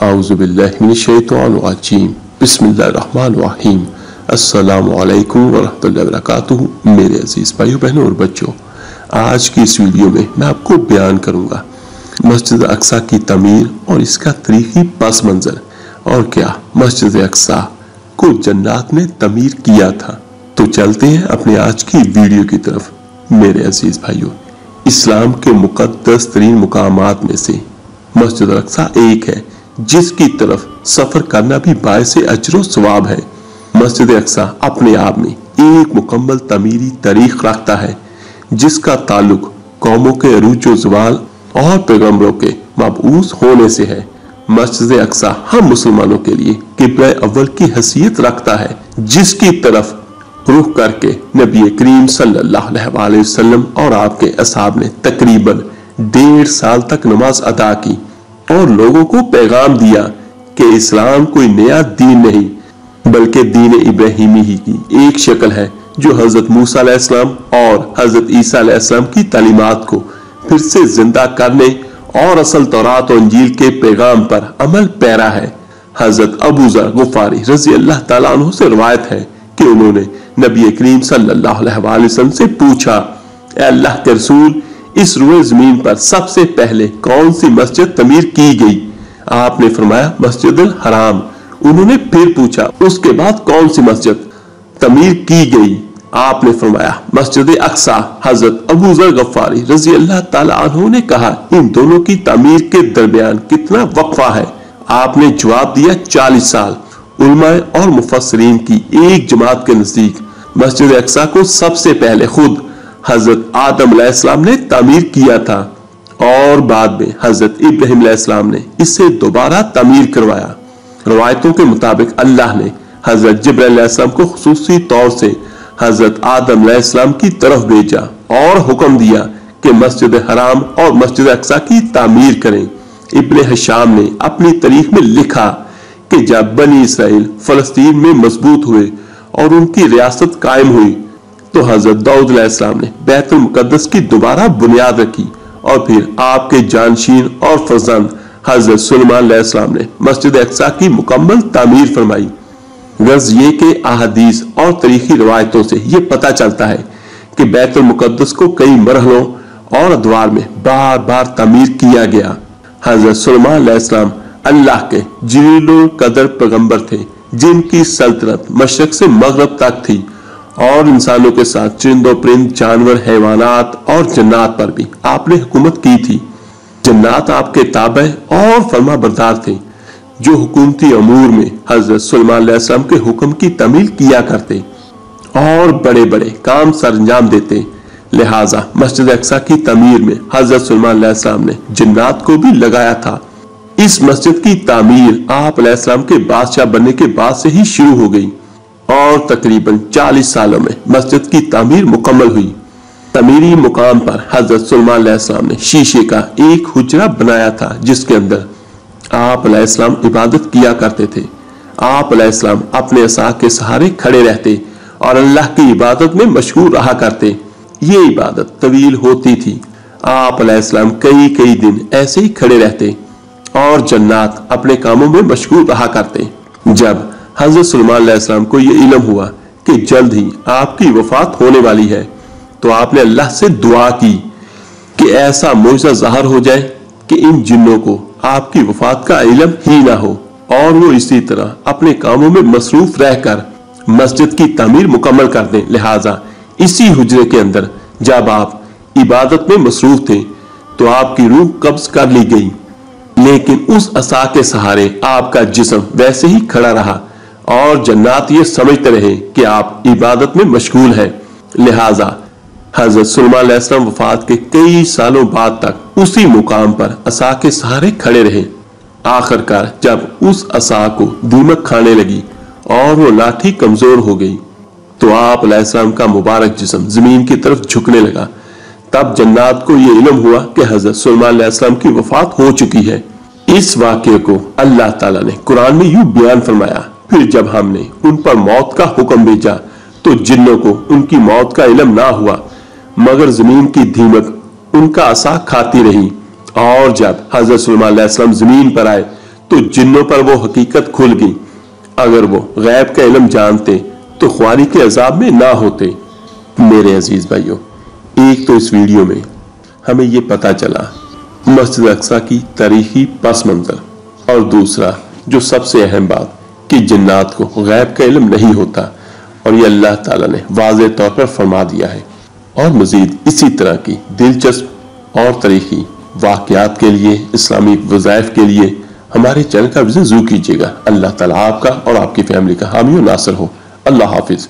आऊज़ुबिल्लाहिमिनश्शैतानिर्रजीम बिस्मिल्लाहिर्रहमानिर्रहीम अस्सलामु अलैकुम वरहमतुल्लाहि वबरकातुहू। मेरे अजीज भाइयों बहनों और बच्चों, आज की इस वीडियो में मैं आपको बयान करूंगा मस्जिद अक्सा की तमीर और इसका तारीखी पस मंजर, और क्या मस्जिद अक्सा को जन्नत ने तमीर किया था। तो चलते हैं अपने आज की वीडियो की तरफ। मेरे अजीज भाइयों, इस्लाम के मुकद्दस तरीन मुकामात में से मस्जिद अक्सा एक है जिसकी तरफ सफर करना भी बायसे अजर सवाब है। मस्जिद अक्सा अपने आप में एक मुकम्मल तमीरी तारीख रखता है जिसका ताल्लुक कौमों के अरूज व ज़वाल और पैगंबरों के मबऊस होने से है। मस्जिद अक्सा हम मुसलमानों के लिए किबला अव्वल की हैसियत रखता है, जिसकी तरफ रुख करके नबी करीम सल्लल्लाहु अलैहि वसल्लम और आपके असहाब ने तकरीबन 1.5 साल तक नमाज अदा की और लोगों को पैगाम दिया कि इस्लाम कोई नया दीन नहीं बल्कि दीन इब्राहिमी ही की एक शक्ल है जो हजरत मूसा अलैहिस्सलाम और हजरत ईसा अलैहिस्सलाम की तालीमात को फिर से जिंदा करने और असल तौरात और इंजील के पैगाम पर अमल पैरा है। हजरत अबू ज़र गुफारी रज़ी अल्लाह ताला अन्हु से रवायत है कि उन्होंने नबी करीम सल्लल्लाहु अलैहि वसल्लम से पूछा, ए अल्लाह के रसूल, इस रुए जमीन पर सबसे पहले कौन सी मस्जिद तमीर की गई? आपने फरमाया मस्जिदुल हराम। उन्होंने फिर पूछा, उसके बाद कौन सी मस्जिद तमीर की गई? आपने फरमाया मस्जिद अक्सा। हजरत अबू ज़र गफ्फारी रज़ी अल्लाह ताला अन्हु ने कहा, इन दोनों की तमीर के दरमियान कितना वक्फा है? आपने जवाब दिया 40 साल। उलमा और मुफस्सिरीन की एक जमात के नजदीक मस्जिद अक्सा को सबसे पहले खुद हजरत आदम अलैहिस्सलाम ने तामीर किया था और बाद में हजरत इब्राहिम अलैहिस्सलाम ने इसे दोबारा तामीर करवाया। रवायतों के मुताबिक अल्लाह ने हजरत जिब्राइल अलैहिस्सलाम को खुसूसी तौर से हजरत आदम अलैहिस्सलाम की तरफ भेजा और हुक्म दिया कि मस्जिद हराम और मस्जिद अक्सा की तामीर करें। इब्न हिशाम ने अपनी तारीख में लिखा कि जब बनी इसराइल फलस्तीन में मजबूत हुए और उनकी रियासत कायम हुई तो हजरत दाऊद अलैहिस्सलाम ने बैतुल मुकद्दस की दोबारा बुनियाद रखी और फिर आपके जानशीन और फरजंद हजरत सुलेमान अलैहिस्सलाम ने मस्जिद अक्सा की मुकम्मल तामीर फरमाई। गर्ज ये कि अहादीस और तारीखी रवायतों से ये पता चलता है कि बैतुल मुकद्दस को कई मरहलों और अदवार में बार बार तामीर किया गया। हजरत सुलेमान अलैहिस्सलाम अल्लाह के जलीलुल कदर पैगंबर थे जिनकी सल्तनत मशरक से मगरब तक थी और इंसानों के साथ चरिंदों परिंद जानवर हैवानात और जन्नात पर भी आपने हुकूमत की थी। जन्नात आपके ताबे और फरमा बरदार थे जो हुकूमती अमूर में हजरत सुलेमान अलैहिस्सलाम के हुक्म की तमील किया करते और बड़े बड़े काम सरंजाम देते। लिहाजा मस्जिद अक्सा की तमीर में हजरत सुलेमान अलैहिस्सलाम ने जन्नात को भी लगाया था। इस मस्जिद की तामीर आप अलैहिस्सलाम के बादशाह बनने के बाद से ही शुरू हो गई और तकरीबन 40 सालों में मस्जिद की तामीर मुकम्मल हुई। तमीरी मुकाम पर हजरत सुलेमान अलैहिस्सलाम ने शीशे का एक हुजरा बनाया था जिसके अंदर आप अलैहिस्सलाम इबादत किया करते थे। आप अलैहिस्सलाम अपने असा के सहारे खड़े रहते और अल्लाह की इबादत में मशगूल रहा करते। ये इबादत तवील होती थी। आप अलैहिस्सलाम कई कई दिन ऐसे ही खड़े रहते और जन्नात अपने कामों में मशगूल रहा करते। जब हजरत सुलेमान अलैहिस्सलाम को यह इल्म हुआ कि जल्द ही आपकी वफात होने वाली है तो आपने अल्लाह से दुआ की कि ऐसा मौजज़ा ज़ाहिर हो जाए कि इन जिन्नों को आपकी वफात का इल्म ही ना हो और वो इसी तरह अपने कामों में मसरूफ रहकर मस्जिद की तामीर मुकम्मल कर दें। लिहाजा इसी हुजरे के अंदर जब आप इबादत में मसरूफ थे तो आपकी रूह कब्ज कर ली गई, लेकिन उस असा के सहारे आपका जिस्म वैसे ही खड़ा रहा और जन्नात ये समझते रहे कि आप इबादत में मशगूल हैं। लिहाजा हजरत सुलेमान अलैहिस्सलाम वफात के कई सालों बाद तक उसी मुकाम पर असा के सहारे खड़े रहे। आखिरकार जब उस असा को दीमक खाने लगी और वो लाठी कमजोर हो गई तो आप अलैहिस्सलाम का मुबारक जिस्म जमीन की तरफ झुकने लगा। तब जन्नात को ये इल्म हुआ कि हजरत सुलेमान अलैहिस्सलाम की वफात हो चुकी है। इस वाक़े को अल्लाह ताला ने कुरान में यूं बयान फरमाया, फिर जब हमने उन पर मौत का हुक्म भेजा तो जिन्नों को उनकी मौत का इल्म ना हुआ मगर जमीन की धीमक उनका असा खाती रही और जब हजरत सुलेमान अलैहिस्सलाम जमीन पर आए تو جنوں پر وہ حقیقت کھل گئی۔ اگر وہ غیب کا علم جانتے تو خواری کے عذاب میں نہ ہوتے۔ میرے عزیز بھائیوں، ایک تو اس ویڈیو میں ہمیں یہ پتا چلا مسجد اقصی کی تاریخی پس منظر، اور دوسرا جو سب سے اہم بات کہ جنات کو غیب کا علم نہیں ہوتا، اور یہ اللہ تعالیٰ نے واضح طور پر فرما دیا ہے۔ اور مزید اسی طرح کی دلچسپ اور تاریخی واقعات کے لیے، اسلامی وظائف کے لیے ہمارے چینل کا وزٹ ضرور کیجیے گا۔ اللہ تعالیٰ آپ کا اور آپ کی فیملی کا حامی و ناصر ہو۔ اللہ حافظ۔